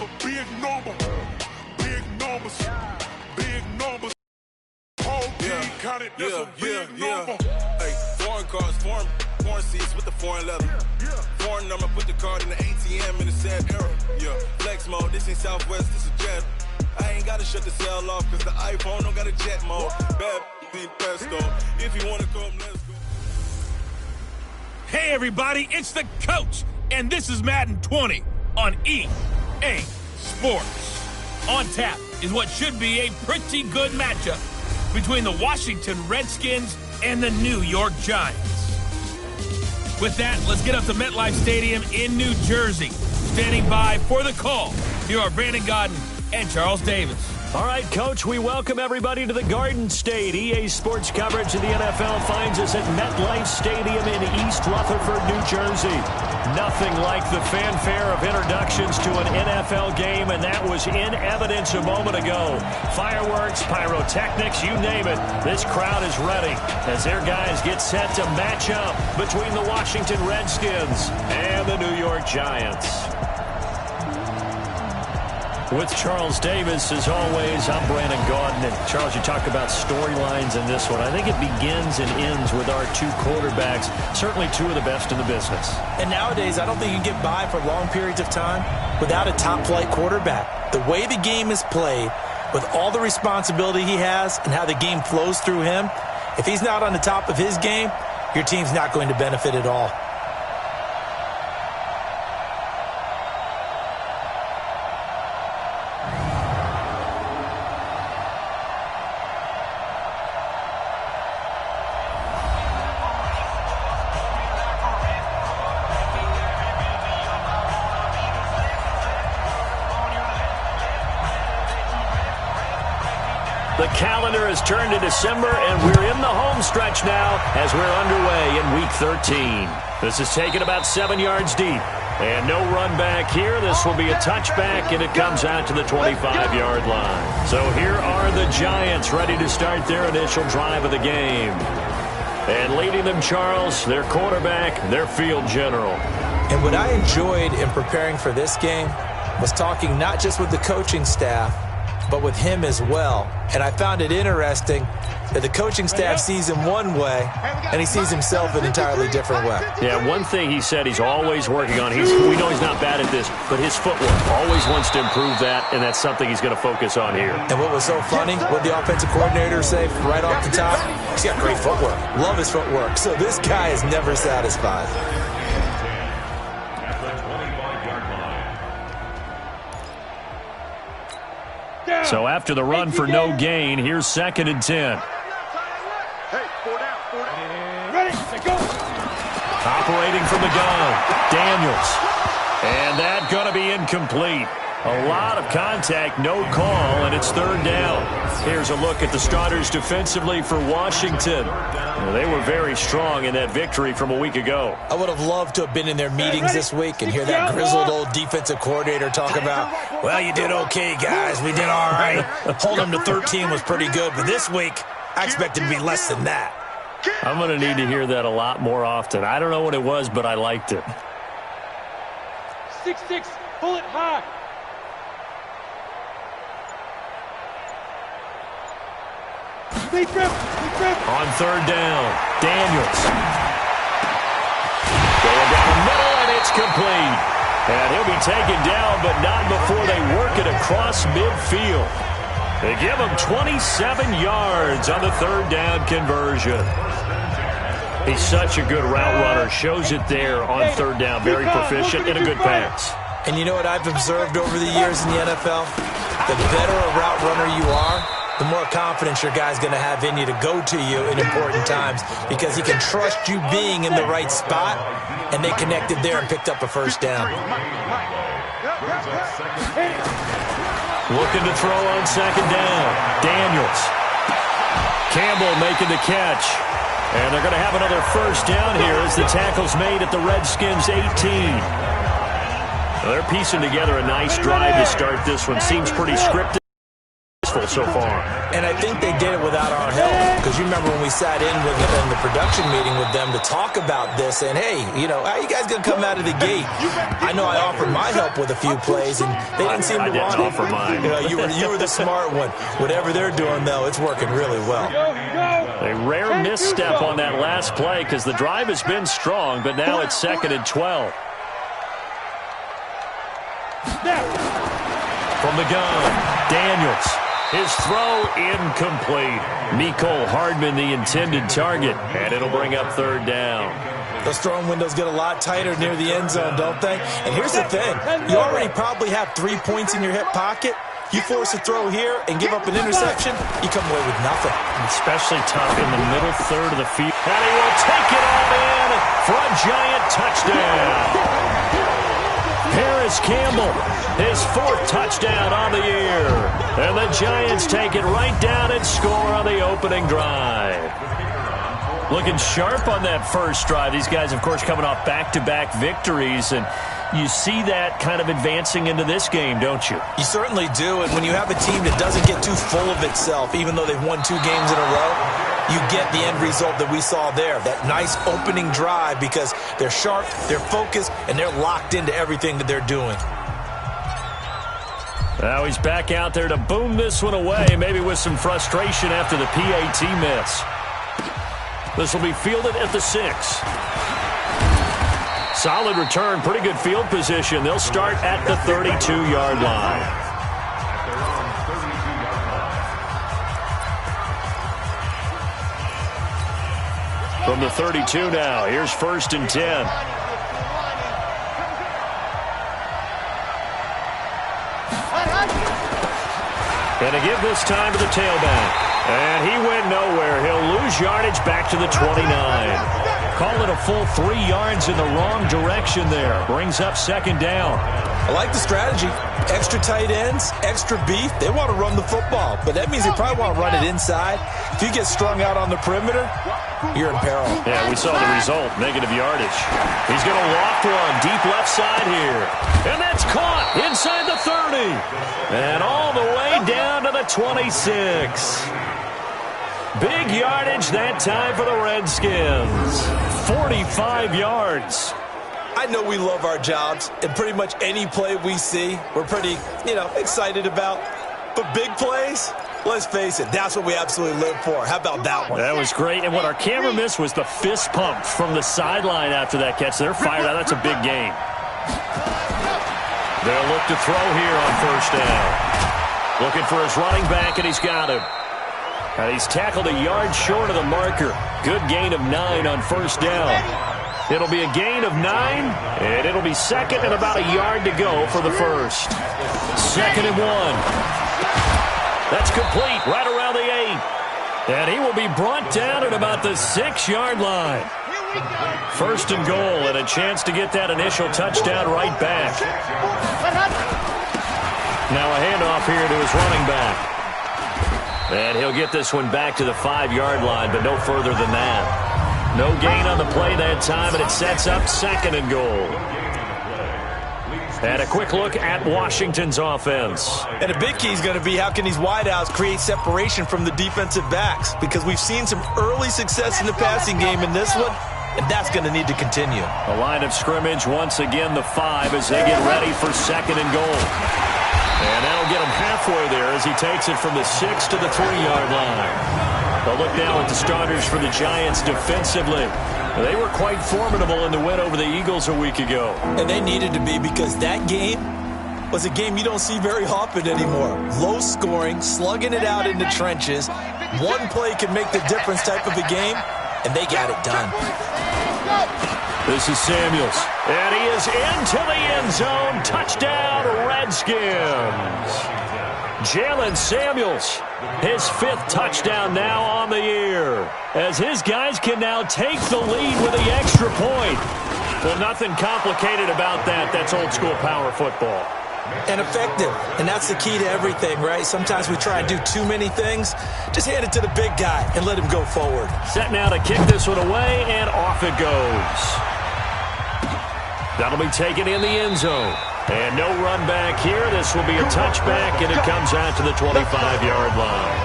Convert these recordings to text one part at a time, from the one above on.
for big number. Big numbers. Big numbers. Whole team counted, that's a big number. Hey, foreign cars, foreign seats with the foreign leather. Foreign number, put the card in the ATM in the sad era. Yeah, flex mode, this ain't Southwest, this is Jet. I ain't gotta shut the cell off, cause the iPhone don't got a jet mode. Bad in pesto, if you wanna come, let's go. Hey everybody, it's the coach, and this is Madden 20 on EA Sports. On tap is what should be a pretty good matchup between the Washington Redskins and the New York Giants. With that, let's get up to MetLife Stadium in New Jersey. Standing by for the call, here are Brandon Godden and Charles Davis. All right, Coach, we welcome everybody to the Garden State. EA Sports coverage of the NFL finds us at MetLife Stadium in East Rutherford, New Jersey. Nothing like the fanfare of introductions to an NFL game, and that was in evidence a moment ago. Fireworks, pyrotechnics, you name it. This crowd is ready as their guys get set to match up between the Washington Redskins and the New York Giants. With Charles Davis, as always, I'm Brandon Gaudin. And Charles, you talk about storylines in this one. I think it begins and ends with our two quarterbacks, certainly two of the best in the business. And nowadays, I don't think you can get by for long periods of time without a top-flight quarterback. The way the game is played, with all the responsibility he has and how the game flows through him, if he's not on the top of his game, your team's not going to benefit at all. The calendar has turned to December, and we're in the home stretch now as we're underway in Week 13. This is taken about 7 yards deep. And no run back here. This will be a touchback, and it comes out to the 25-yard line. So here are the Giants ready to start their initial drive of the game. And leading them, Charles, their quarterback, their field general. And what I enjoyed in preparing for this game was talking not just with the coaching staff, but with him as well. And I found it interesting that the coaching staff sees him one way, and he sees himself an entirely different way. Yeah, one thing he said he's always working on, we know he's not bad at this, but his footwork, always wants to improve that, and that's something he's going to focus on here. And what was so funny, what the offensive coordinator say right off the top? He's got great footwork. Love his footwork. So this guy is never satisfied. So after the run for no gain, here's 2nd and 10. Operating from the gun, Daniels. And that going to be incomplete. A lot of contact, no call, and it's 3rd down. Here's a look at the starters defensively for Washington. Well, they were very strong in that victory from a week ago. I would have loved to have been in their meetings this week and hear that grizzled old defensive coordinator talk about, well, you did okay, guys. We did all right. Hold them to 13 was pretty good, but this week, I expected to be less than that. I'm going to need to hear that a lot more often. I don't know what it was, but I liked it. 6-6, pull it high. On 3rd down, Daniels. Going down the middle, and it's complete. And he'll be taken down, but not before they work it across midfield. They give him 27 yards on the 3rd down conversion. He's such a good route runner. Shows it there on 3rd down. Very proficient and a good pass. And you know what I've observed over the years in the NFL? The better a route runner you are, the more confidence your guy's going to have in you to go to you in important times because he can trust you being in the right spot, and they connected there and picked up a 1st down. Looking to throw on 2nd down. Daniels. Campbell making the catch. And they're going to have another 1st down here as the tackle's made at the Redskins' 18. Well, they're piecing together a nice drive to start this one. Seems pretty scripted successful so far. And I think they did it without our help, because you remember when we sat in with them in the production meeting with them to talk about this, and hey, you know, how are you guys going to come out of the gate? I know I offered my help with a few plays, and they didn't seem to want it. I didn't offer mine. You know, you were the smart one. Whatever they're doing, though, it's working really well. A rare misstep on that last play because the drive has been strong, but now it's 2nd and 12. From the gun, Daniels. His throw incomplete. Mecole Hardman the intended target, and it'll bring up 3rd down. Those throwing windows get a lot tighter near the end zone, don't they? And here's the thing. You already probably have 3 points in your hip pocket. You force a throw here and give up an interception, you come away with nothing. Especially tough in the middle third of the field. And he will take it all in for a giant touchdown. Harris Campbell, his 4th touchdown on the year. And the Giants take it right down and score on the opening drive. Looking sharp on that first drive. These guys, of course, coming off back-to-back victories, and you see that kind of advancing into this game, don't you? You certainly do, and when you have a team that doesn't get too full of itself, even though they've won 2 games in a row, you get the end result that we saw there, that nice opening drive, because they're sharp, they're focused, and they're locked into everything that they're doing. Now he's back out there to boom this one away, maybe with some frustration after the PAT miss. This will be fielded at the 6. Solid return, pretty good field position. They'll start at the 32-yard line. From the 32 now, here's 1st and 10. And to give this time to the tailback. And he went nowhere. He'll lose yardage back to the 29. Call it a full 3 yards in the wrong direction there. Brings up 2nd down. I like the strategy. Extra tight ends, extra beef. They want to run the football, but that means they probably want to run it inside. If you get strung out on the perimeter, you're in peril. Yeah, we saw the result. Negative yardage. He's going to loft one deep left side here. And that's caught inside the 30. And all the way down to the 26. Big yardage that time for the Redskins. 45 yards. I know we love our jobs, and pretty much any play we see, we're pretty, excited about. But big plays, let's face it, that's what we absolutely live for. How about that one? That was great, and what our camera missed was the fist pump from the sideline after that catch. They're fired out. That's a big gain. They'll look to throw here on 1st down. Looking for his running back, and he's got him. And he's tackled a yard short of the marker. Good gain of 9 on 1st down. It'll be a gain of 9, and it'll be 2nd and about a yard to go for the 1st. 2nd and 1. That's complete right around the 8. And he will be brought down at about the 6-yard line. 1st and goal, and a chance to get that initial touchdown right back. Now a handoff here to his running back. And he'll get this one back to the 5-yard line, but no further than that. No gain on the play that time, and it sets up 2nd and goal. And a quick look at Washington's offense. And a big key is going to be how can these wideouts create separation from the defensive backs, because we've seen some early success in the passing game in this one, and that's going to need to continue. The line of scrimmage once again the 5 as they get ready for 2nd and goal. And that'll get him halfway there as he takes it from the 6 to the 3-yard line. They'll look now at the starters for the Giants defensively. They were quite formidable in the win over the Eagles a week ago. And they needed to be, because that game was a game you don't see very often anymore. Low scoring, slugging it out in the trenches. One play can make the difference type of a game, and they got it done. This is Samuels, and he is into the end zone. Touchdown, Redskins. Jalen Samuels, his 5th touchdown now on the year, as his guys can now take the lead with the extra point. Well, nothing complicated about that. That's old-school power football. And effective, and that's the key to everything, right? Sometimes we try and do too many things. Just hand it to the big guy and let him go forward. Set now to kick this one away, and off it goes. That'll be taken in the end zone. And no run back here. This will be a touchback, and it comes out to the 25-yard line.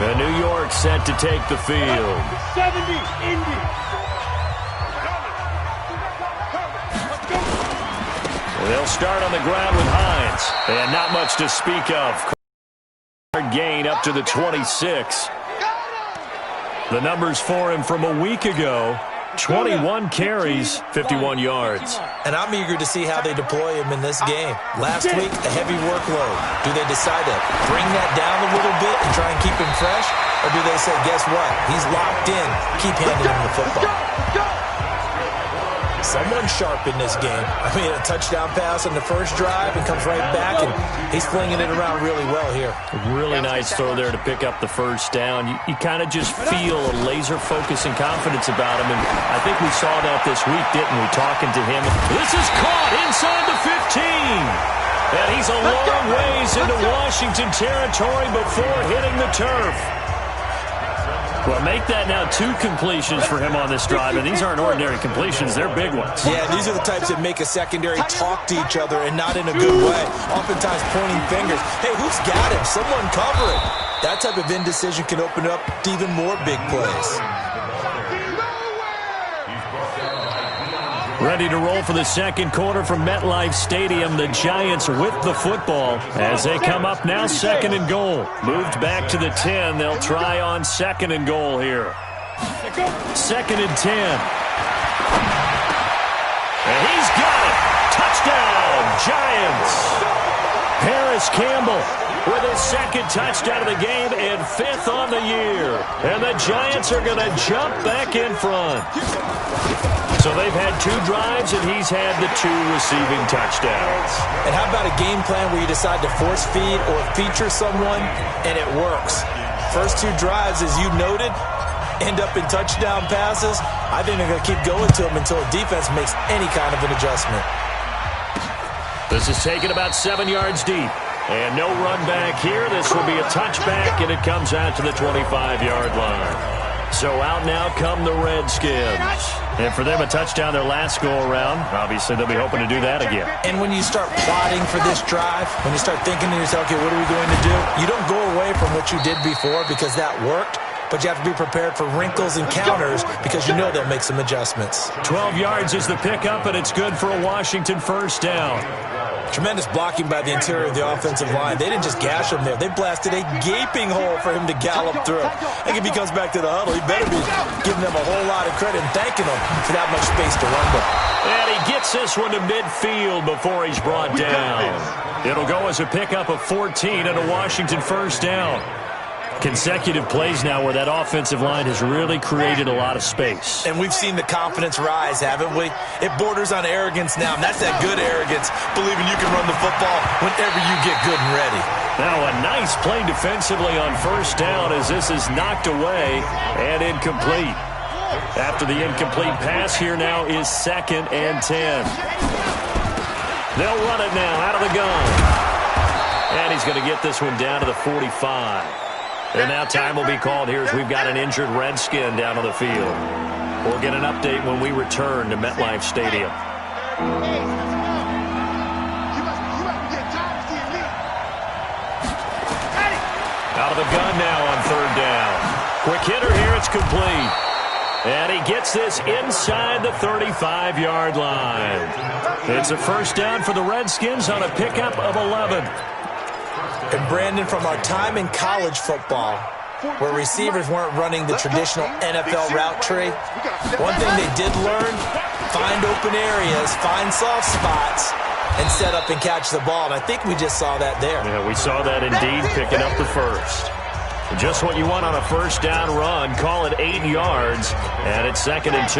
And New York set to take the field. 70, Indy. They'll start on the ground with Hines. And not much to speak of. Gain up to the 26. The numbers for him from a week ago. 21 carries, 51 yards. And I'm eager to see how they deploy him in this game. Last week, a heavy workload. Do they decide to bring that down a little bit and try and keep him fresh? Or do they say, guess what? He's locked in. Keep handing him the football. Someone sharp in this game. I mean, a touchdown pass on the first drive and comes right back, and he's flinging it around really well here. Really nice throw there to pick up the first down. You kind of just feel a laser focus and confidence about him, and I think we saw that this week, didn't we, talking to him. This is caught inside the 15. And he's a long ways into Washington territory before hitting the turf. Well, make that now 2 completions for him on this drive, and these aren't ordinary completions. They're big ones. Yeah, these are the types that make a secondary talk to each other and not in a good way. Oftentimes pointing fingers. Hey, who's got him? Someone cover it. That type of indecision can open up to even more big plays. Ready to roll for the second quarter from MetLife Stadium. The Giants with the football as they come up now 2nd and goal. Moved back to the 10. They'll try on 2nd and goal here. 2nd and 10. And he's got it. Touchdown, Giants. Harris Campbell with his 2nd touchdown of the game and 5th on the year. And the Giants are going to jump back in front. So they've had 2 drives, and he's had the 2 receiving touchdowns. And how about a game plan where you decide to force feed or feature someone, and it works? First 2 drives, as you noted, end up in touchdown passes. I think they're going to keep going to them until the defense makes any kind of an adjustment. This is taken about 7 yards deep. And no run back here. This will be a touchback, and it comes out to the 25-yard line. So out now come the Redskins. And for them, a touchdown their last go-around. Obviously, they'll be hoping to do that again. And when you start plotting for this drive, when you start thinking to yourself, okay, what are we going to do? You don't go away from what you did before because that worked, but you have to be prepared for wrinkles and counters because you know they'll make some adjustments. 12 yards is the pickup, and it's good for a Washington first down. Tremendous blocking by the interior of the offensive line. They didn't just gash him there. They blasted a gaping hole for him to gallop through. I think if he comes back to the huddle, he better be giving them a whole lot of credit and thanking them for that much space to run with. And he gets this one to midfield before he's brought down. It'll go as a pickup of 14 and a Washington first down. Consecutive plays now where that offensive line has really created a lot of space. And we've seen the confidence rise, haven't we? It borders on arrogance now, and that's that good arrogance, believing you can run the football whenever you get good and ready. Now a nice play defensively on first down as this is knocked away and incomplete. After the incomplete pass, here now is 2nd and 10. They'll run it now out of the gun. And he's going to get this one down to the 45. And now time will be called here as we've got an injured Redskin down on the field. We'll get an update when we return to MetLife Stadium. Out of the gun now on 3rd down. Quick hitter here, it's complete. And he gets this inside the 35-yard line. It's a first down for the Redskins on a pickup of 11. And Brandon, from our time in college football, where receivers weren't running the traditional NFL route tree, one thing they did learn, find open areas, find soft spots, and set up and catch the ball. And I think we just saw that there. Yeah, we saw that indeed, picking up the first. Just what you want on a first down run. Call it 8 yards, and it's 2nd and 2.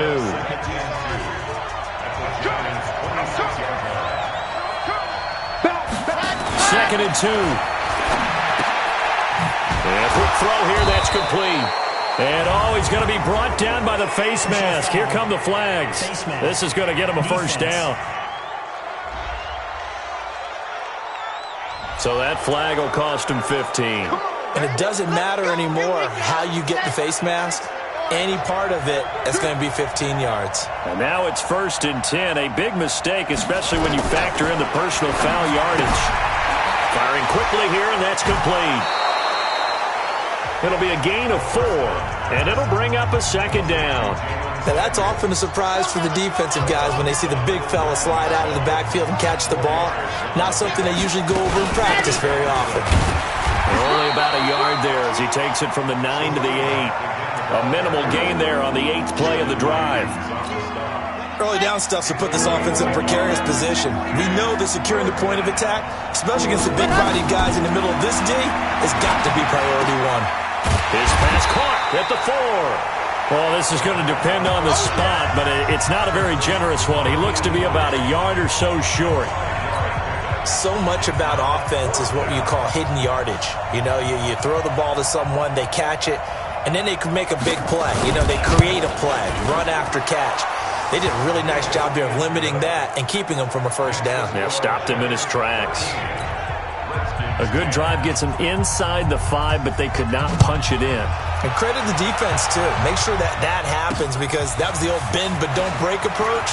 2nd and 2. And a quick throw here, that's complete. And he's going to be brought down by the face mask. Here come the flags. This is going to get him a first down. So that flag will cost him 15. And it doesn't matter anymore how you get the face mask. any part of it that's going to be 15 yards. And now it's 1st and 10. A big mistake, especially when you factor in the personal foul yardage. Firing quickly here, and that's complete. It'll be a gain of 4, and it'll bring up a 2nd down. Now, that's often a surprise for the defensive guys when they see the big fella slide out of the backfield and catch the ball. Not something they usually go over in practice very often. Only about a yard there as he takes it from the 9 to the 8. A minimal gain there on the 8th play of the drive. Early down stuff to put this offense in a precarious position. We know that securing the point of attack, especially against the big-bodied guys in the middle of this D, has got to be priority 1. His pass caught at the 4. Well, this is going to depend on the spot, but it's not a very generous one. He looks to be about a yard or so short. So much about offense is what you call hidden yardage. You know, you throw the ball to someone, they catch it, and then they can make a big play. You know, they create a play, run after catch. They did a really nice job here of limiting that and keeping him from a 1st down. Yeah, stopped him in his tracks. A good drive gets him inside the 5, but they could not punch it in. And credit the defense, too. Make sure that happens because that was the old bend but don't break approach.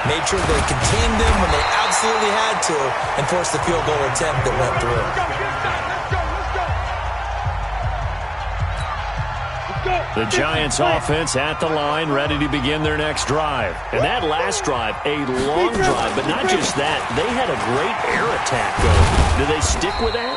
Made sure they contained them when they absolutely had to and forced the field goal attempt that went through. The Giants offense at the line, ready to begin their next drive. And that last drive, a long drive, but not just that. They had a great air attack going. Do they stick with that?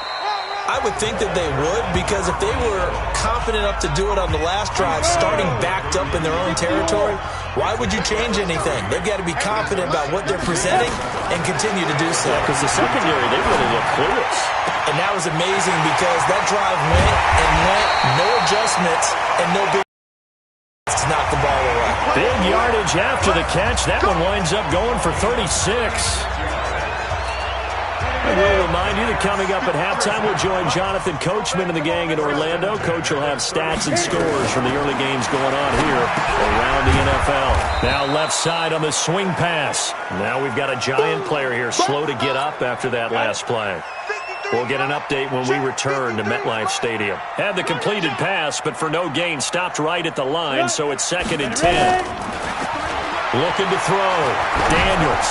I would think that they would, because if they were confident enough to do it on the last drive, starting backed up in their own territory, why would you change anything? They've got to be confident about what they're presenting and continue to do so. Because the secondary, they really look clueless. And that was amazing because that drive went and went, no adjustments, and no big to knock the ball away. Big yardage after the catch. That one winds up going for 36. And we'll remind you that coming up at halftime, we'll join Jonathan Coachman and the gang in Orlando. Coach will have stats and scores from the early games going on here around the NFL. Now left side on the swing pass. Now we've got a Giant player here slow to get up after that last play. We'll get an update when we return to MetLife Stadium. Had the completed pass, but for no gain, stopped right at the line, so it's 2nd and 10. Looking to throw. Daniels.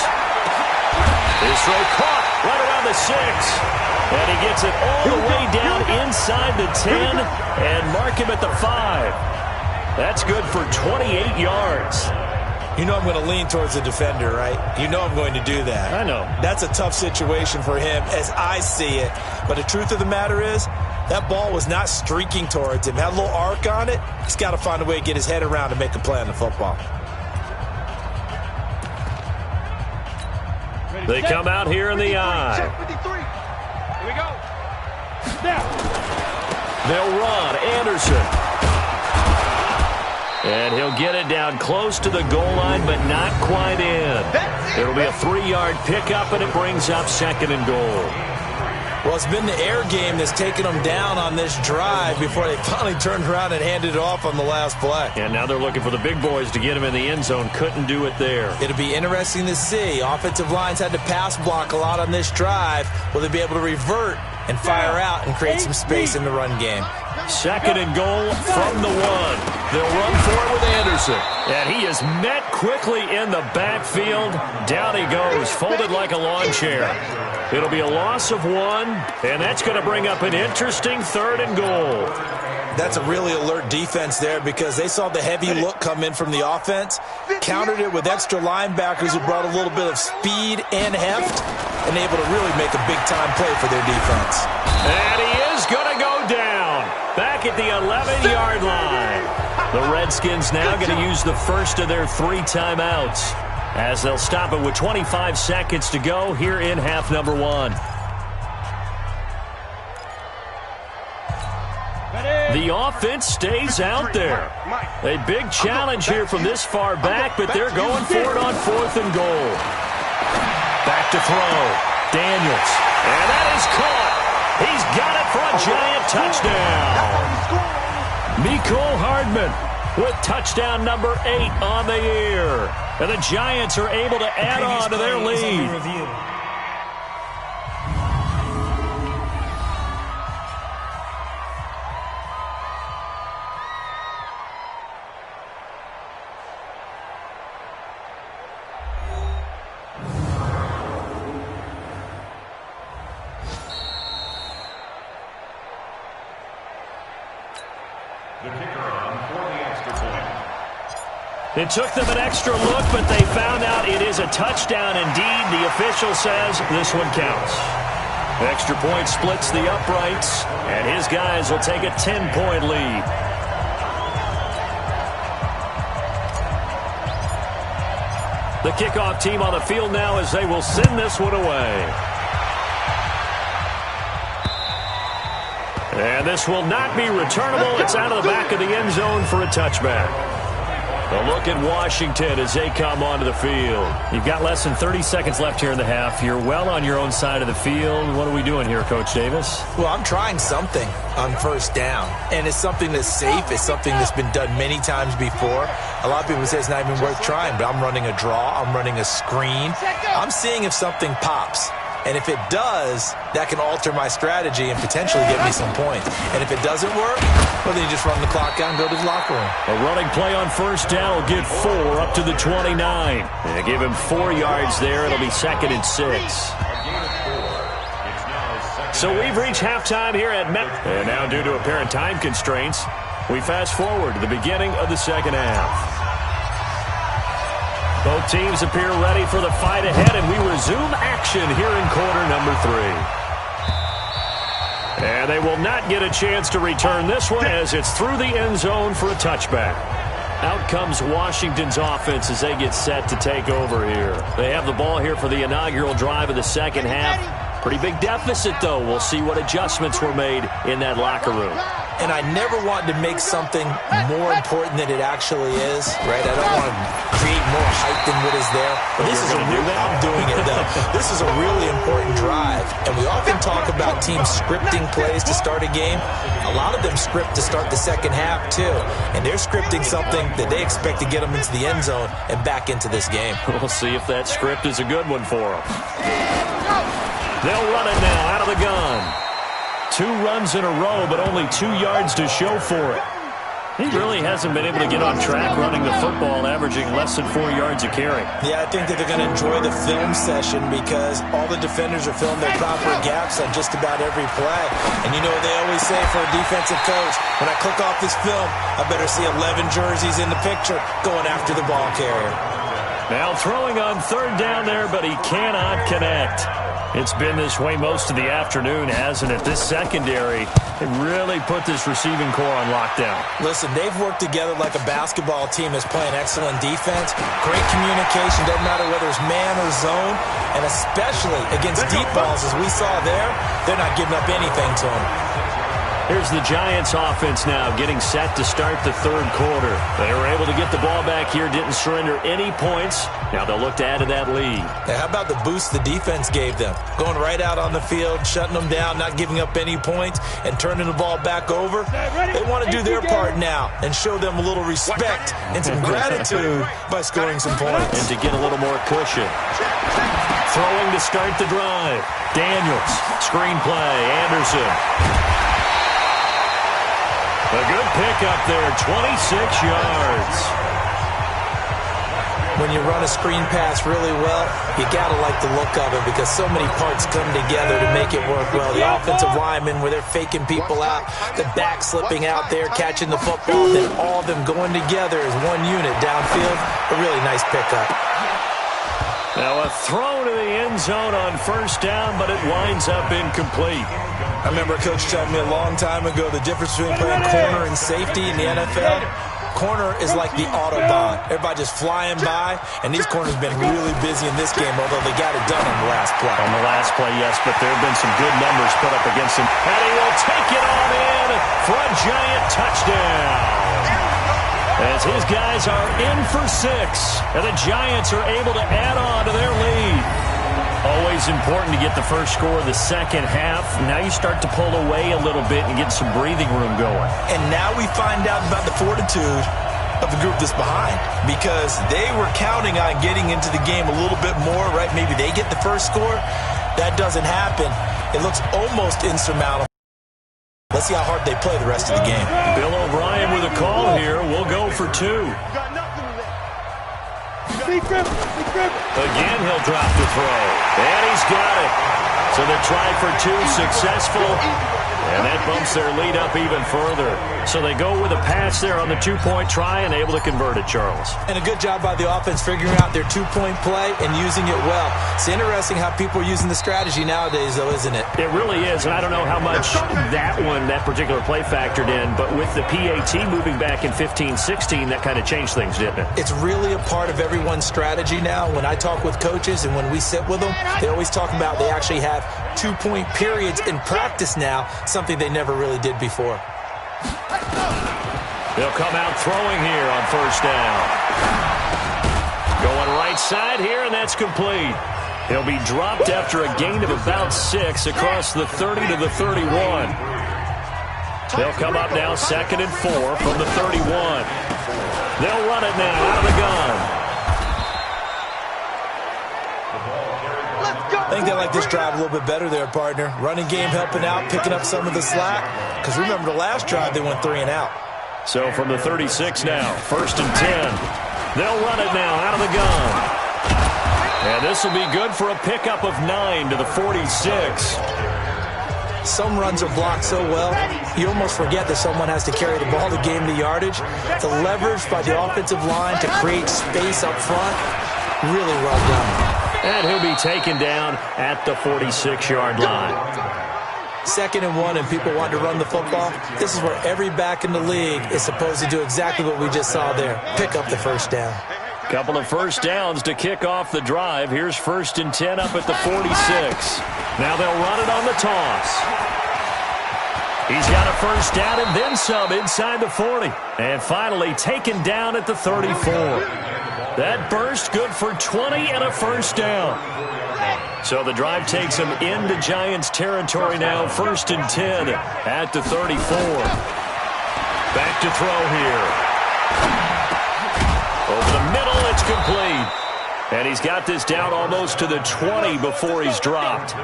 His throw caught right around the 6. And he gets it all the way down inside the 10 and mark him at the 5. That's good for 28 yards. You know I'm going to lean towards the defender, right? You know I'm going to do that. I know. That's a tough situation for him as I see it. But the truth of the matter is, that ball was not streaking towards him. Had a little arc on it. He's got to find a way to get his head around and make a play on the football. They come out here in the eye. Here we go. They'll run. Anderson. And he'll get it down close to the goal line, but not quite in. It'll be a 3-yard pickup, and it brings up 2nd and goal. Well, it's been the air game that's taken them down on this drive before they finally turned around and handed it off on the last play. And now they're looking for the big boys to get him in the end zone. Couldn't do it there. It'll be interesting to see. Offensive lines had to pass block a lot on this drive. Will they be able to revert and fire out and create some space in the run game? 2nd and goal from the 1. They'll run for it with Anderson. And he is met quickly in the backfield. Down he goes, folded like a lawn chair. It'll be a loss of 1, and that's going to bring up an interesting 3rd and goal. That's a really alert defense there because they saw the heavy look come in from the offense, countered it with extra linebackers who brought a little bit of speed and heft, and able to really make a big-time play for their defense. And he is going to go down back at the 11-yard line. The Redskins now going to use the first of their 3 timeouts as they'll stop it with 25 seconds to go here in half number 1. The offense stays out there. A big challenge here from this far back, but they're going for it on 4th and goal. Back to throw. Daniels. And that is caught. He's got it for a Giant touchdown. Mecole Hardman with touchdown number 8 on the year. And the Giants are able to add on to their lead. It took them an extra look, but they found out it is a touchdown indeed. The official says this one counts. The extra point splits the uprights, and his guys will take a 10-point lead. The kickoff team on the field now as they will send this one away. And this will not be returnable. It's out of the back of the end zone for a touchback. A look at Washington as they come onto the field. You've got less than 30 seconds left here in the half. You're well on your own side of the field. What are we doing here, Coach Davis? Well, I'm trying something on first down, and it's something that's safe. It's something that's been done many times before. A lot of people say it's not even worth trying, but I'm running a draw. I'm running a screen. I'm seeing if something pops. And if it does, that can alter my strategy and potentially get me some points. And if it doesn't work, well, then you just run the clock out and go to the locker room. A running play on first down will get 4 up to the 29. And they give him 4 yards there. It'll be 2nd and 6. So we've reached halftime here at Met. And now due to apparent time constraints, we fast forward to the beginning of the second half. Both teams appear ready for the fight ahead, and we resume action here in quarter number 3. And they will not get a chance to return this one as it's through the end zone for a touchback. Out comes Washington's offense as they get set to take over here. They have the ball here for the inaugural drive of the second half. Pretty big deficit, though. We'll see what adjustments were made in that locker room. And I never want to make something more important than it actually is, right? I don't want to create more hype than what is there. But this is a real, I'm doing it, though. This is a really important drive. And we often talk about teams scripting plays to start a game. A lot of them script to start the second half, too. And they're scripting something that they expect to get them into the end zone and back into this game. We'll see if that script is a good one for them. They'll run it now out of the gun. 2 runs in a row, but only 2 yards to show for it. He really hasn't been able to get on track running the football, averaging less than 4 yards a carry. Yeah, I think that they're going to enjoy the film session because all the defenders are filling their proper gaps on just about every play. And you know what they always say for a defensive coach, when I click off this film, I better see 11 jerseys in the picture going after the ball carrier. Now throwing on third down there, but he cannot connect. It's been this way most of the afternoon, hasn't it? This secondary, it really put this receiving core on lockdown. Listen, they've worked together like a basketball team that's playing excellent defense. Great communication, doesn't matter whether it's man or zone. And especially against deep balls, as we saw there, they're not giving up anything to them. Here's the Giants offense now getting set to start the third quarter. They were able to get the ball back here, didn't surrender any points. Now they'll look to add to that lead. Now, how about the boost the defense gave them? Going right out on the field, shutting them down, not giving up any points, and turning the ball back over. They want to do their part now and show them a little respect and some gratitude by scoring some points. And to get a little more cushion. Throwing to start the drive. Daniels, screen play, Anderson. A good pickup there, 26 yards. When you run a screen pass really well, you got to like the look of it because so many parts come together to make it work well. The offensive linemen, where they're faking people out, the back slipping out there, catching the football, then all of them going together as one unit downfield. A really nice pickup. Now a throw to the end zone on first down, but it winds up incomplete. I remember a coach telling me a long time ago the difference between playing corner and safety in the NFL. Corner is like the Autobahn. Everybody just flying by, and these corners have been really busy in this game, although they got it done on the last play. On the last play, yes, but there have been some good numbers put up against him. And he will take it on in for a giant touchdown. As his guys are in for 6, and the Giants are able to add on to their lead. Always important to get the first score of the second half. Now you start to pull away a little bit and get some breathing room going. And now we find out about the fortitude of the group that's behind, because they were counting on getting into the game a little bit more, right? Maybe they get the first score. That doesn't happen. It looks almost insurmountable. Let's see how hard they play the rest of the game. Bill O'Brien with a call here. We'll go for 2. Again, he'll drop the throw. And he's got it. So the try for 2 successful. And that bumps their lead up even further. So they go with a pass there on the two-point try and able to convert it, Charles. And a good job by the offense figuring out their two-point play and using it well. It's interesting how people are using the strategy nowadays, though, isn't it? It really is, and I don't know how much that particular play factored in, but with the PAT moving back in 15-16, that kind of changed things, didn't it? It's really a part of everyone's strategy now. When I talk with coaches and when we sit with them, they always talk about they actually have two-point periods in practice now, something they never really did before. They'll come out throwing here on first down. Going right side here, and that's complete. He'll be dropped after a gain of about 6 across the 30 to the 31. They'll come up now 2nd and 4 from the 31. They'll run it now out of the gun. I think they like this drive a little bit better there, partner. Running game helping out, picking up some of the slack. Because remember, the last drive they went 3 and out. So from the 36 now, 1st and 10. They'll run it now out of the gun. And this will be good for a pickup of 9 to the 46. Some runs are blocked so well, you almost forget that someone has to carry the ball to gain the yardage. The leverage by the offensive line to create space up front, really well done. And he'll be taken down at the 46-yard line. 2nd and 1, and people want to run the football. This is where every back in the league is supposed to do exactly what we just saw there. Pick up the first down. Couple of first downs to kick off the drive. Here's 1st and 10 up at the 46. Now they'll run it on the toss. He's got a first down and then some inside the 40. And finally taken down at the 34. That burst good for 20 and a first down. So the drive takes him into Giants territory now. 1st and 10 at the 34. Back to throw here. Over the middle, it's complete. And he's got this down almost to the 20 before he's dropped.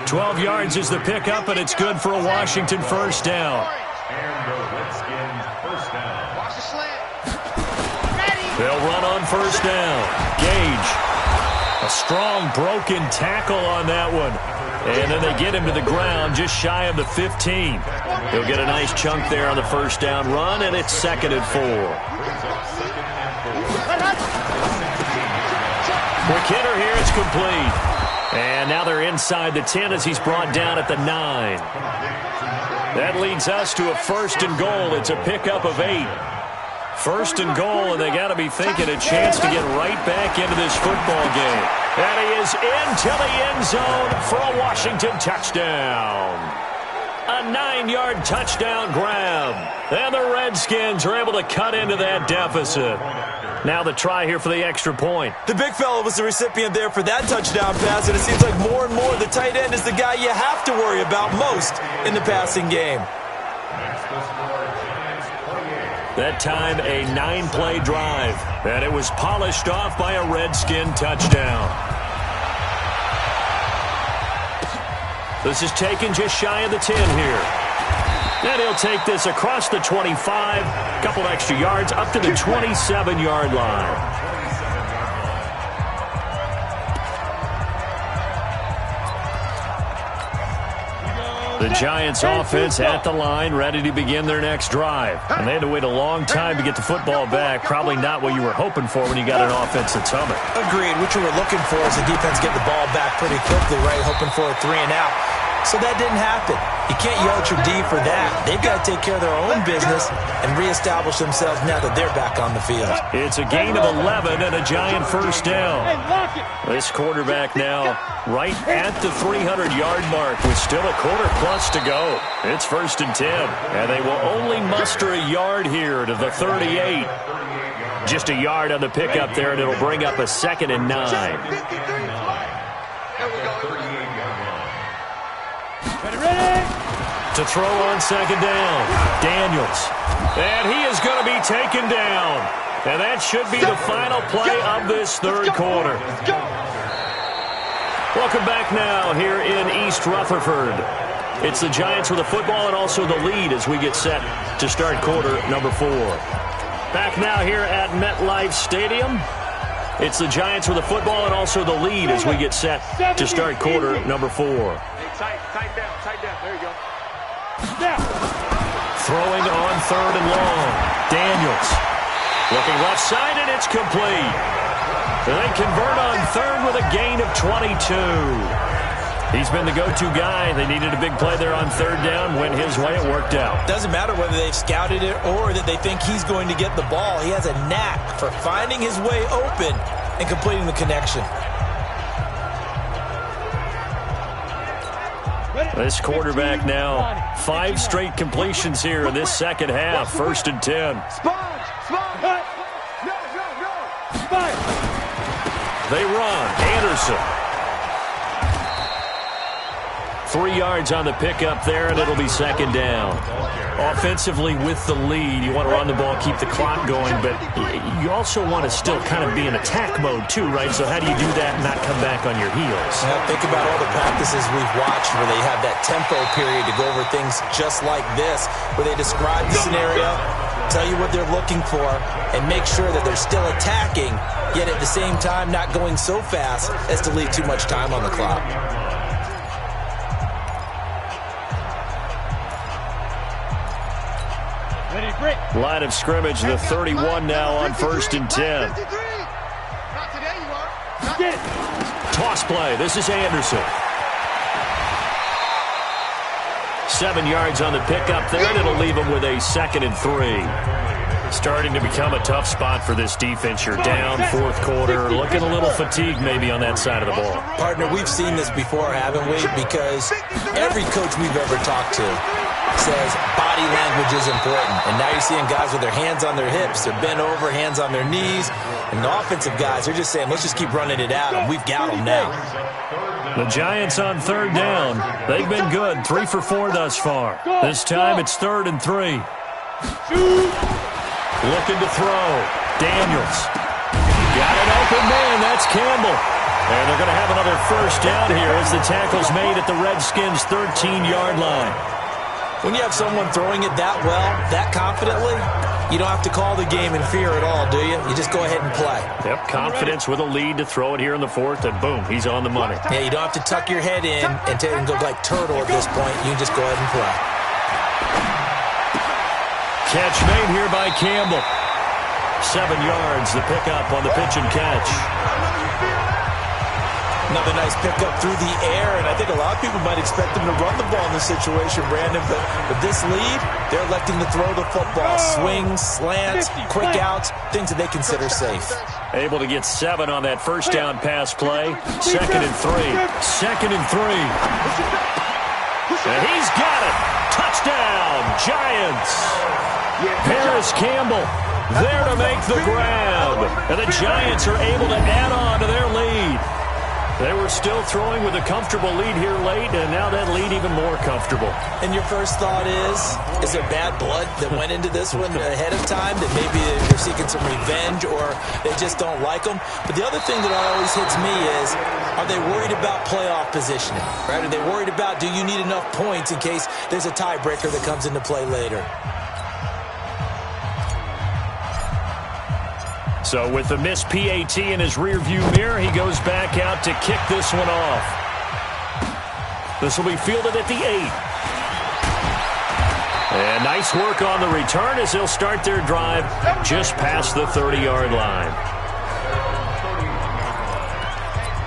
12 yards is the pickup, and it's good for a Washington first down. They'll run on first down. Gage. A strong broken tackle on that one. And then they get him to the ground just shy of the 15. He'll get a nice chunk there on the first down run, and it's 2nd and 4. Quick hitter here, it's complete. And now they're inside the 10 as he's brought down at the 9. That leads us to a 1st and goal. It's a pickup of 8. 1st and goal, and they got to be thinking a chance to get right back into this football game. And he is into the end zone for a Washington touchdown. A 9-yard touchdown grab. And the Redskins are able to cut into that deficit. Now the try here for the extra point. The big fella was the recipient there for that touchdown pass, and it seems like more and more the tight end is the guy you have to worry about most in the passing game. That time a 9-play drive, and it was polished off by a Redskin touchdown. This is taken just shy of the 10 here. And he'll take this across the 25, a couple extra yards up to the 27-yard line. The Giants offense at the line, ready to begin their next drive. And they had to wait a long time to get the football back. Probably not what you were hoping for when you got an offense that's humming. Agreed. What you were looking for is the defense getting the ball back pretty quickly, right? Hoping for a 3 and out. So that didn't happen. You can't yell at your D for that. They've got to take care of their own business and reestablish themselves now that they're back on the field. It's a gain of 11 and a Giant first down. This quarterback now right at the 300-yard mark with still a quarter plus to go. It's 1st and 10, and they will only muster a yard here to the 38. Just a yard on the pickup there, and it'll bring up a 2nd and 9. To throw on 2nd down, Daniels. And he is going to be taken down. And that should be the final play of this 3rd quarter. Welcome back now here in East Rutherford. It's the Giants with the football and also the lead as we get set to start quarter number 4. Back now here at MetLife Stadium. It's the Giants with the football and also the lead as we get set to start quarter number 4. Tight down. There you go. Throwing on third and long. Daniels. Looking left side, and it's complete. They convert on third with a gain of 22. He's been the go-to guy. They needed a big play there on third down. Went his way. It worked out. Doesn't matter whether they've scouted it or that they think he's going to get the ball. He has a knack for finding his way open and completing the connection. This quarterback now, 5 straight completions here in this second half. 1st and 10. They run. Anderson. 3 yards on the pickup there, and it'll be second down. Offensively with the lead, you want to run the ball, keep the clock going, but you also want to still kind of be in attack mode too, right? So how do you do that and not come back on your heels? Now think about all the practices we've watched where they have that tempo period to go over things just like this, where they describe the scenario, tell you what they're looking for, and make sure that they're still attacking, yet at the same time not going so fast as to leave too much time on the clock. Line of scrimmage, the 31 now on 1st and 10. Toss play. This is Anderson. 7 yards on the pickup there, and it'll leave him with a 2nd and 3. Starting to become a tough spot for this defense. You're down 4th quarter. Looking a little fatigued maybe on that side of the ball. Partner, we've seen this before, haven't we? Because every coach we've ever talked to says body language is important. And now you're seeing guys with their hands on their hips. They're bent over, hands on their knees. And the offensive guys, they're just saying, let's just keep running it at them. We've got them now. The Giants on 3rd down. They've been good. 3 for 4 thus far. This time it's 3rd and 3. Looking to throw. Daniels. Got an open man. That's Campbell. And they're going to have another first down here as the tackle's made at the Redskins' 13-yard line. When you have someone throwing it that well, that confidently, you don't have to call the game in fear at all, do you? You just go ahead and play. Yep, confidence with a lead to throw it here in the 4th, and boom, he's on the money. Yeah, you don't have to tuck your head in and go like turtle at this point. You can just go ahead and play. Catch made here by Campbell. 7 yards, the pickup on the pitch and catch. Another nice pickup through the air, and I think a lot of people might expect them to run the ball in this situation, Brandon, but with this lead, they're electing to throw the football. Swings, slants, quick outs, things that they consider safe. Able to get 7 on that first down pass play. 2nd and 3. 2nd and 3. And he's got it. Touchdown, Giants. Paris Campbell there to make the grab. And the Giants are able to add on to their lead. They were still throwing with a comfortable lead here late, and now that lead even more comfortable. And your first thought is there bad blood that went into this one ahead of time, that maybe they're seeking some revenge or they just don't like them? But the other thing that always hits me is, are they worried about playoff positioning? Right? Are they worried about, do you need enough points in case there's a tiebreaker that comes into play later? So with the missed PAT in his rearview mirror, he goes back out to kick this one off. This will be fielded at the 8. And nice work on the return as they'll start their drive just past the 30-yard line.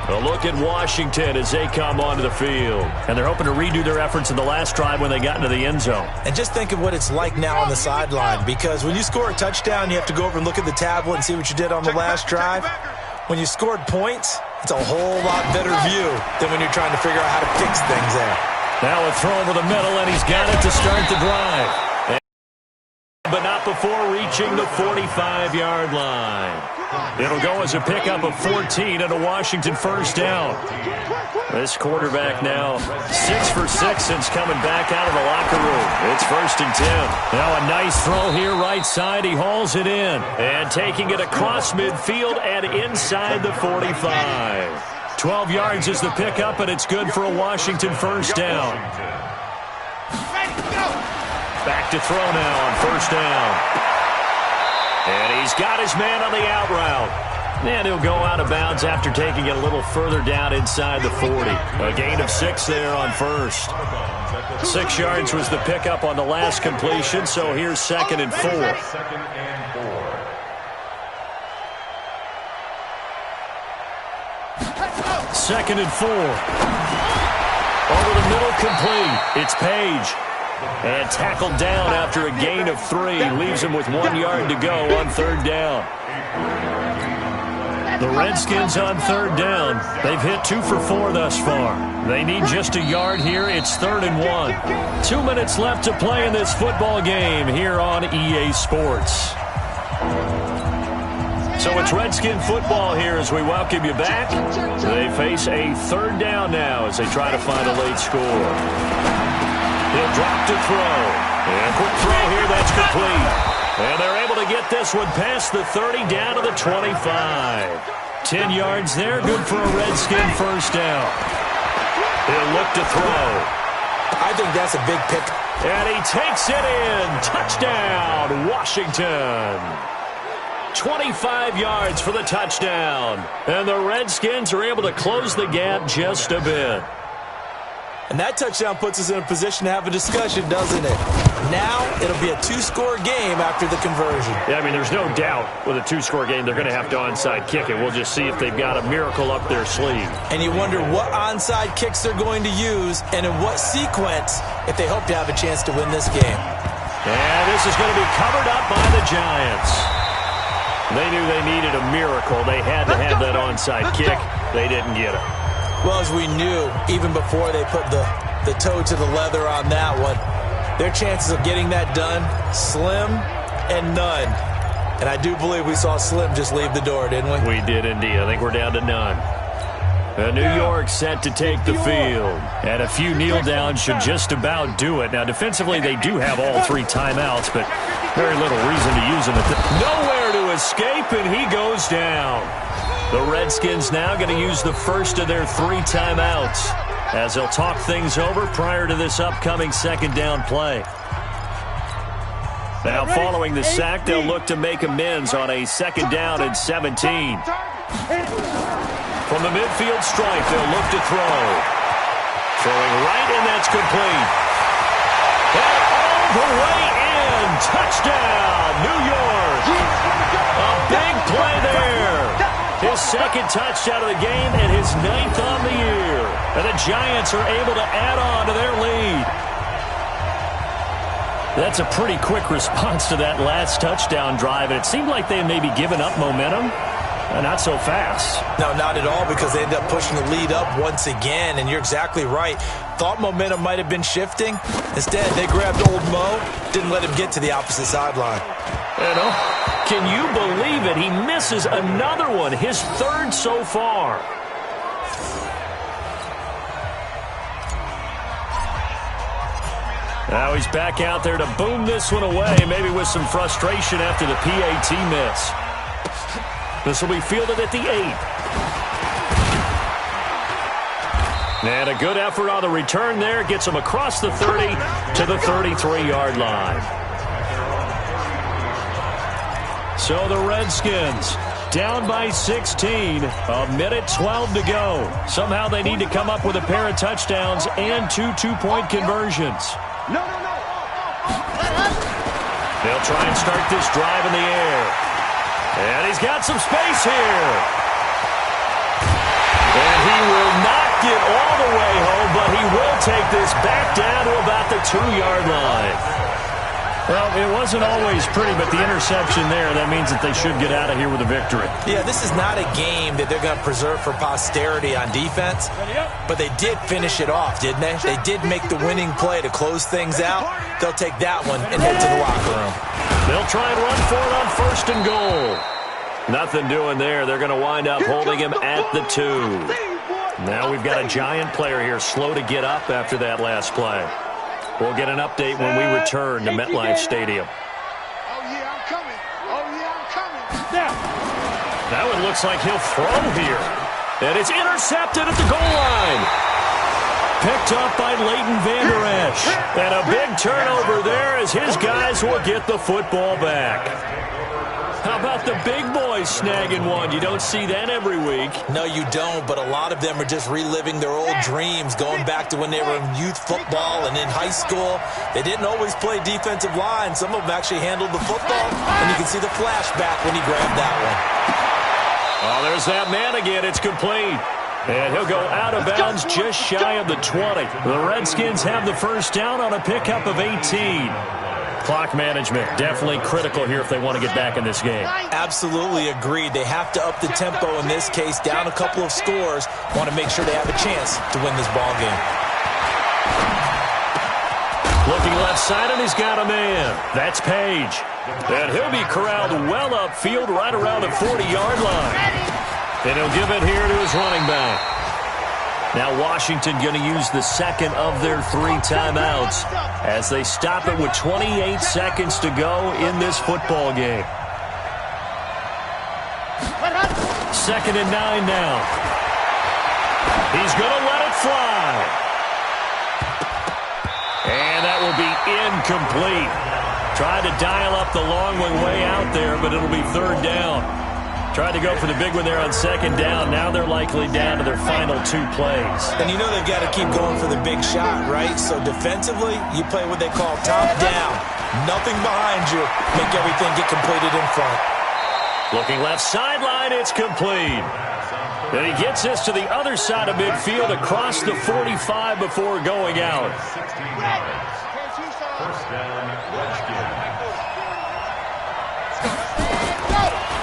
A look at Washington as they come onto the field. And they're hoping to redo their efforts in the last drive when they got into the end zone. And just think of what it's like now on the sideline, because when you score a touchdown, you have to go over and look at the tablet and see what you did on the last drive. When you scored points, it's a whole lot better view than when you're trying to figure out how to fix things there. Now a throw over the middle, and he's got it to start the drive. But not before reaching the 45-yard line. It'll go as a pickup of 14 and a Washington first down. This quarterback now 6 for 6 since coming back out of the locker room. It's 1st and 10. Now a nice throw here right side. He hauls it in. And taking it across midfield and inside the 45. 12 yards is the pickup, and it's good for a Washington first down. Back to throw now on first down. And he's got his man on the out route. And he'll go out of bounds after taking it a little further down inside the 40. A gain of 6 there on first. 6 yards was the pickup on the last completion, so here's 2nd and 4. Second and 4. Over the middle, complete. It's Page. And tackled down after a gain of 3. Leaves him with 1 yard to go on 3rd down. The Redskins on 3rd down. They've hit 2 for 4 thus far. They need just a yard here. It's 3rd and 1. 2 minutes left to play in this football game here on EA Sports. So it's Redskin football here as we welcome you back. They face a 3rd down now as they try to find a late score. He'll drop to throw. And quick throw here, that's complete. And they're able to get this one past the 30 down to the 25. 10 yards there, good for a Redskin first down. He'll look to throw. I think that's a big pick. And he takes it in. Touchdown, Washington. 25 yards for the touchdown. And the Redskins are able to close the gap just a bit. And that touchdown puts us in a position to have a discussion, doesn't it? Now, it'll be a 2-score game after the conversion. Yeah, I mean, there's no doubt with a 2-score game they're going to have to onside kick it. We'll just see if they've got a miracle up their sleeve. And you wonder what onside kicks they're going to use and in what sequence if they hope to have a chance to win this game. And this is going to be covered up by the Giants. They knew they needed a miracle. They had to have that onside kick. They didn't get it. Well, as we knew, even before they put the toe to the leather on that one, their chances of getting that done, slim and none. And I do believe we saw Slim just leave the door, didn't we? We did indeed. I think we're down to none. New York set to take the field. And a few kneel downs should just about do it. Now, defensively, they do have all 3 timeouts, but very little reason to use them. Nowhere to escape, and he goes down. The Redskins now going to use the first of their 3 timeouts as they'll talk things over prior to this upcoming 2nd down play. Now, following the sack, they'll look to make amends on a 2nd down and 17. From the midfield stripe, they'll look to throw. Throwing right, and that's complete. And all the way in. Touchdown, New York. A big play there. His 2nd touchdown of the game and his 9th on the year. And the Giants are able to add on to their lead. That's a pretty quick response to that last touchdown drive. And it seemed like they had maybe given up momentum. Not so fast. No, not at all, because they ended up pushing the lead up once again, and you're exactly right. Thought momentum might have been shifting. Instead, they grabbed old Mo, didn't let him get to the opposite sideline. Can you believe it? He misses another one, his 3rd so far. Now he's back out there to boom this one away, maybe with some frustration after the PAT miss. This will be fielded at the 8. And a good effort on the return there. Gets him across the 30 to the 33-yard line. So the Redskins down by 16. A minute 12 to go. Somehow they need to come up with a pair of touchdowns and 2 two-point conversions. They'll try and start this drive in the air. And he's got some space here. And he will not get all the way home, but he will take this back down to about the 2-yard line. Well, it wasn't always pretty, but the interception there, that means that they should get out of here with a victory. Yeah, this is not a game that they're going to preserve for posterity on defense, but they did finish it off, didn't they? They did make the winning play to close things out. They'll take that one and head to the locker room. They'll try and run for it on 1st and goal. Nothing doing there. They're going to wind up holding him at the 2. Now we've got a Giant player here slow to get up after that last play. We'll get an update when we return to MetLife Stadium. Oh, yeah, I'm coming. Oh, yeah, I'm coming. Now. That one looks like he'll throw here. And it's intercepted at the goal line. Picked up by Leighton Vander Esch. And a big turnover there as his guys will get the football back. How about the big boys snagging one? You don't see that every week. No, you don't, but a lot of them are just reliving their old dreams, going back to when they were in youth football and in high school. They didn't always play defensive line. Some of them actually handled the football, and you can see the flashback when he grabbed that one. Oh, there's that man again. It's complete. And he'll go out of bounds just shy of the 20. The Redskins have the first down on a pickup of 18. Clock management definitely critical here if they want to get back in this game. Absolutely agreed. They have to up the tempo in this case, down a couple of scores. Want to make sure they have a chance to win this ball game. Looking left side, and he's got a man. That's Page. And he'll be corralled well upfield right around the 40-yard line. And he'll give it here to his running back. Now Washington going to use the second of their 3 timeouts as they stop it with 28 seconds to go in this football game. 2nd and 9 now. He's going to let it fly. And that will be incomplete. Tried to dial up the long one way out there, but it'll be 3rd down. Tried to go for the big one there on 2nd down. Now they're likely down to their final 2 plays. And you know they've got to keep going for the big shot, right? So defensively, you play what they call top down. Nothing behind you. Make everything get completed in front. Looking left sideline, it's complete. And he gets this to the other side of midfield across the 45 before going out.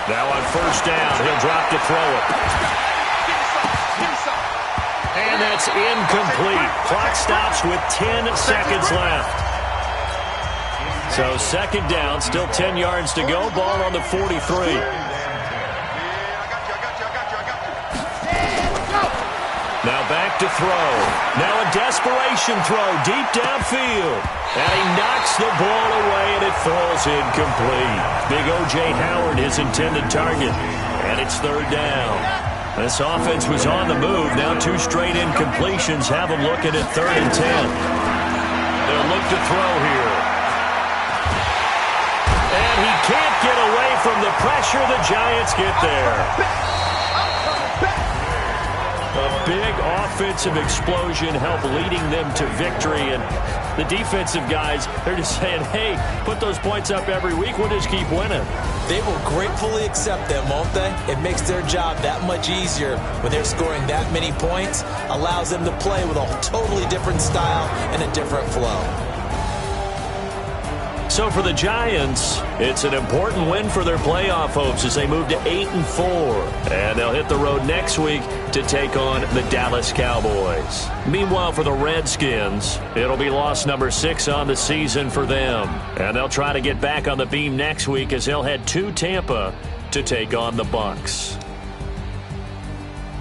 Now on 1st down, he'll drop to throw it. And that's incomplete. Clock stops with 10 seconds left. So 2nd down, still 10 yards to go. Ball on the 43. Now back to throw. Now a desperation throw deep downfield. And he knocks the ball away, and it falls incomplete. Big O.J. Howard, his intended target. And it's 3rd down. This offense was on the move. Now 2 straight incompletions have them looking at 3rd and 10. They'll look to throw here. And he can't get away from the pressure. The Giants get there. A big offensive explosion helped leading them to victory. And the defensive guys, they're just saying, hey, put those points up every week. We'll just keep winning. They will gratefully accept them, won't they? It makes their job that much easier when they're scoring that many points. Allows them to play with a totally different style and a different flow. So for the Giants, it's an important win for their playoff hopes as they move to 8-4. And they'll hit the road next week to take on the Dallas Cowboys. Meanwhile, for the Redskins, it'll be loss number 6 on the season for them. And they'll try to get back on the beam next week as they'll head to Tampa to take on the Bucs.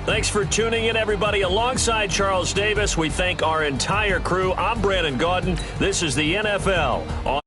Thanks for tuning in, everybody. Alongside Charles Davis, we thank our entire crew. I'm Brandon Gaudin. This is the NFL.